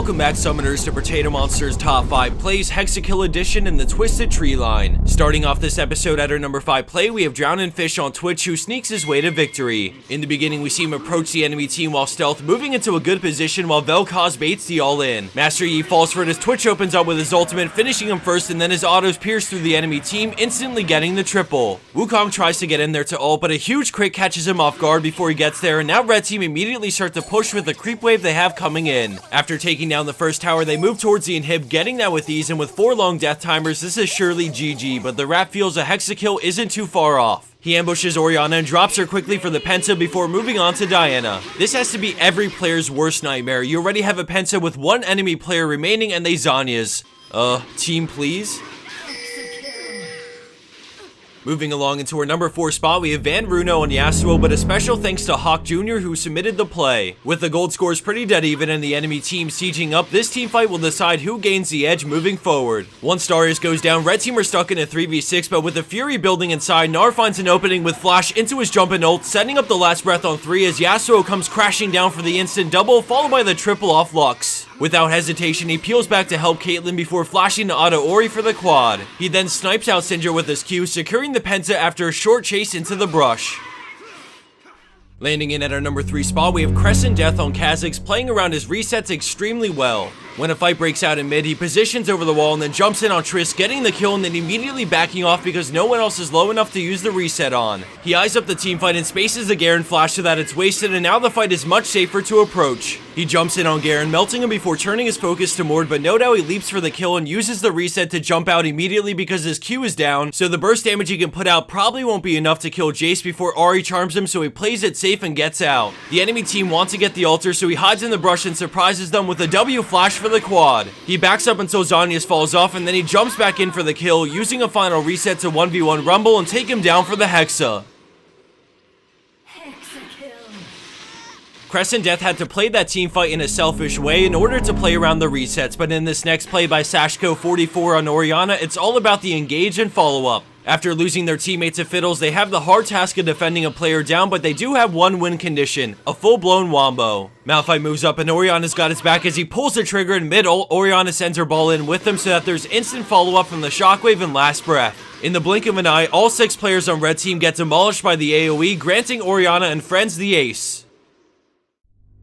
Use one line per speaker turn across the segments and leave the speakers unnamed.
welcome back Summoners to Potato Monster's Top 5 Plays Hexakill Edition in the Twisted Treeline. Starting off this episode at our number 5 play, we have Drownin' Fish on Twitch who sneaks his way to victory. In the beginning, we see him approach the enemy team while stealth, moving into a good position while Vel'Koz baits the all-in. Master Yi falls for it as Twitch opens up with his ultimate, finishing him first, and then his autos pierce through the enemy team, instantly getting the triple. Wukong tries to get in there to ult, but a huge crit catches him off guard before he gets there, and now Red Team immediately start to push with the creep wave they have coming in. After taking down the first tower, they move towards the inhib, getting that with ease, and with 4 long death timers, this is surely GG, but the rap feels a Hexakill isn't too far off. He ambushes Orianna and drops her quickly for the Penta before moving on to Diana. This has to be every player's worst nightmare. You already have a Penta with 1 enemy player remaining and they Zhonya's. Team please? Moving along into our number 4 spot, we have Van Runo and Yasuo, but a special thanks to Hawk Jr. who submitted the play. With the gold scores pretty dead even and the enemy team sieging up, this team fight will decide who gains the edge moving forward. Once Darius goes down, Red Team are stuck in a 3v6, but with the Fury building inside, Gnar finds an opening with Flash into his jump and ult, setting up the last breath on 3 as Yasuo comes crashing down for the instant double, followed by the triple off Lux. Without hesitation, he peels back to help Caitlyn before flashing to auto Ori for the quad. He then snipes out Syndra with his Q, securing the Penta after a short chase into the brush. Landing in at our number 3 spot, we have Crescent Death on Kha'Zix playing around his resets extremely well. When a fight breaks out in mid, he positions over the wall and then jumps in on Triss, getting the kill and then immediately backing off because no one else is low enough to use the reset on. He eyes up the team fight and spaces the Garen flash so that it's wasted, and now the fight is much safer to approach. He jumps in on Garen, melting him before turning his focus to Mord, but no doubt he leaps for the kill and uses the reset to jump out immediately because his Q is down, so the burst damage he can put out probably won't be enough to kill Jace before Ahri charms him, so he plays it safe and gets out. The enemy team wants to get the altar, so he hides in the brush and surprises them with a W flash for the quad. He backs up until Zhonya's falls off, and then he jumps back in for the kill, using a final reset to 1v1 Rumble and take him down for the Hexa. Crescent Death had to play that team fight in a selfish way in order to play around the resets, but in this next play by Sashko44 on Orianna, it's all about the engage and follow-up. After losing their teammate to Fiddles, they have the hard task of defending a player down, but they do have one win condition, a full-blown wombo. Malphite moves up and Orianna's got his back as he pulls the trigger in mid-ult. Orianna sends her ball in with him so that there's instant follow-up from the shockwave and last breath. In the blink of an eye, all 6 players on Red Team get demolished by the AoE, granting Orianna and friends the ace.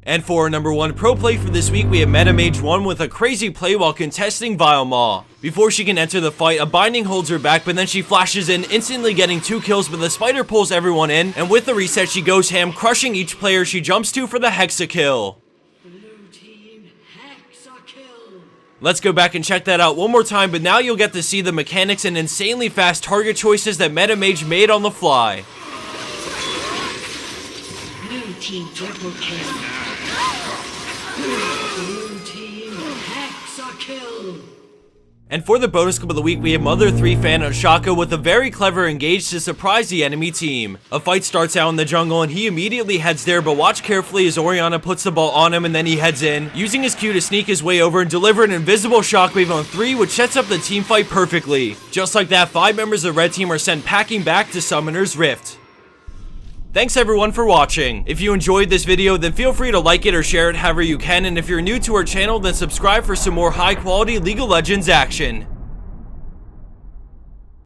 And for our number 1 pro play for this week, we have Metamage 1 with a crazy play while contesting Vile Maw. Before she can enter the fight, a binding holds her back, but then she flashes in, instantly getting 2 kills, but the spider pulls everyone in, and with the reset she goes ham, crushing each player she jumps to for the Hexakill.
Blue team Hexakill.
Let's go back and check that out one more time, but now you'll get to see the mechanics and insanely fast target choices that Metamage made on the fly.
Blue team triple kill. Blue team Hexakill.
And for the bonus clip of the week, we have Mother 3 fan on Shaka with a very clever engage to surprise the enemy team. A fight starts out in the jungle and he immediately heads there, but watch carefully as Orianna puts the ball on him and then he heads in, using his Q to sneak his way over and deliver an invisible shockwave on 3, which sets up the team fight perfectly. Just like that, 5 members of the Red Team are sent packing back to Summoner's Rift. Thanks everyone for watching. If you enjoyed this video, then feel free to like it or share it however you can, and if you're new to our channel, then subscribe for some more high quality League of Legends action.